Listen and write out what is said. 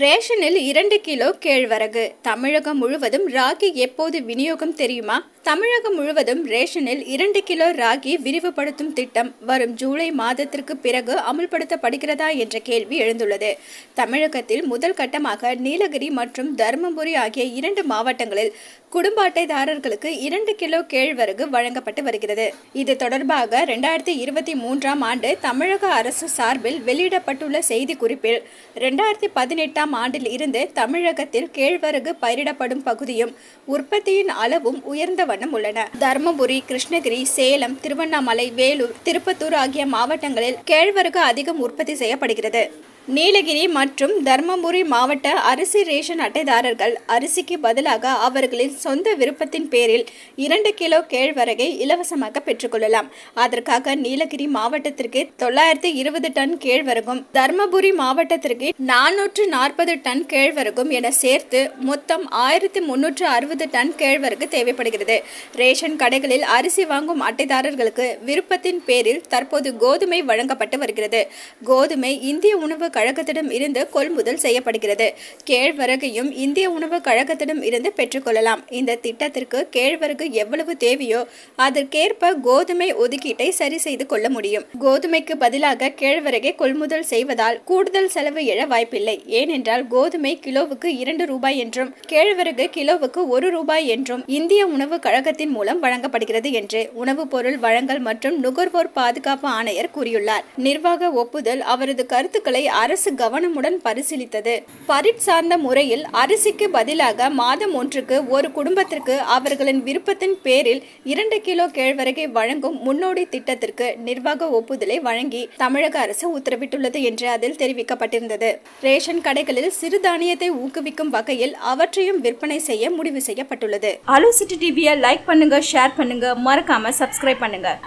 ரேஷனில் 2 kilo கேழ்வரகு. தமிழகம் முழுவதும் ராகி எப்போது விநியோகம் தெரியுமா? தமிழகம் முழுவதும் ரேஷனில் 2 கிலோ ராகி விரிவுபடுத்தும் திட்டம் வரும் ஜூலை மாதத்திற்கு பிறகு அமுல்படுத்தப்படுகிறதா என்ற கேள்வி எழுந்துள்ளது. தமிழகத்தில் முதல் கட்டமாக நீலகிரி மற்றும் தருமபுரி ஆகிய 2 மாவட்டங்களில் குடும்ப அட்டைதாரர்களுக்கு 2 கிலோ கேழ்வரகு வழங்கப்பட்டு வருகிறது. இது தொடர்பாக 2023ஆம் ஆண்டு தமிழக அரசு சார்பில் வெளியிடப்பட்டுள்ள செய்திக்குறிப்பில் 2018ஆம் ஆண்டில் இருந்து தமிழகத்தில் கேழ்வரகு பயிரிடப்படும் பகுதியும் உற்பத்தியின் அளவும் உயர்ந்த வண்ணம் உள்ளன. தருமபுரி, கிருஷ்ணகிரி, சேலம், திருவண்ணாமலை, வேலூர், திருப்பத்தூர் ஆகிய மாவட்டங்களில் கேழ்வரகு அதிகம் உற்பத்தி செய்யப்படுகிறது. நீலகிரி மற்றும் தர்மபுரி மாவட்ட அரிசி ரேஷன் அட்டைதாரர்கள் அரிசிக்கு பதிலாக அவர்களின் சொந்த விருப்பத்தின் பேரில் 2 கிலோ கேழ்வரகை இலவசமாக பெற்றுக்கொள்ளலாம். அதற்காக நீலகிரி மாவட்டத்திற்கு 920 டன் கேழ்வரகும், தர்மபுரி மாவட்டத்திற்கு 440 டன் கேழ்வரகும் என சேர்த்து மொத்தம் 1360 டன் கேழ்வரகு தேவைப்படுகிறது. ரேஷன் கடைகளில் அரிசி வாங்கும் அட்டைதாரர்களுக்கு விருப்பத்தின் பேரில் தற்போது கோதுமை வழங்கப்பட்டு வருகிறது. கோதுமை இந்திய உணவு கழகத்திடம் இருந்து கொள்முதல் செய்யப்படுகிறது. கேழ்வரகையும் இந்திய உணவு கழகத்திடம் இருந்து பெற்றுக்கொள்ளலாம். இந்த திட்டத்திற்கு கேழ்வரகு எவ்வளவு தேவையோ அதற்கேற்ப கோதுமை ஒதுக்கீட்டை சரி செய்து கொள்ள முடியும். கோதுமைக்கு பதிலாக கேழ்வரகை கொள்முதல் செய்வதால் கூடுதல் செலவு எழ வாய்ப்பில்லை. ஏனென்றால் கோதுமை கிலோவுக்கு 2 ரூபாய் என்றும் கேழ்வரகு கிலோவுக்கு 1 ரூபாய் என்றும் இந்திய உணவு கழகத்தின் மூலம் வழங்கப்படுகிறது என்று உணவுப் பொருள் வழங்கல் மற்றும் நுகர்வோர் பாதுகாப்பு ஆணையர் கூறியுள்ளார். நிர்வாக ஒப்புதல் அவரது கருத்துக்களை அரசு கவனமுடன் பரிசீலித்தது. பரிட் சார்ந்த முறையில் அரிசிக்கு பதிலாக மாதம் ஒன்றுக்கு ஒரு குடும்பத்திற்கு அவர்களின் விருப்பத்தின் பேரில் 2 கிலோ கேழ்வரகை வழங்கும் முன்னோடி திட்டத்திற்கு நிர்வாக ஒப்புதலை வழங்கி தமிழக அரசு உத்தரவிட்டுள்ளது என்று அதில் தெரிவிக்கப்பட்டிருந்தது. ரேஷன் கடைகளில் சிறுதானியத்தை ஊக்குவிக்கும் வகையில் அவற்றையும் விற்பனை செய்ய முடிவு செய்யப்பட்டுள்ளது. அலோ சிட்டி டிவியை லைக் பண்ணுங்க, ஷேர் பண்ணுங்க, மறக்காம சப்ஸ்கிரைப் பண்ணுங்க.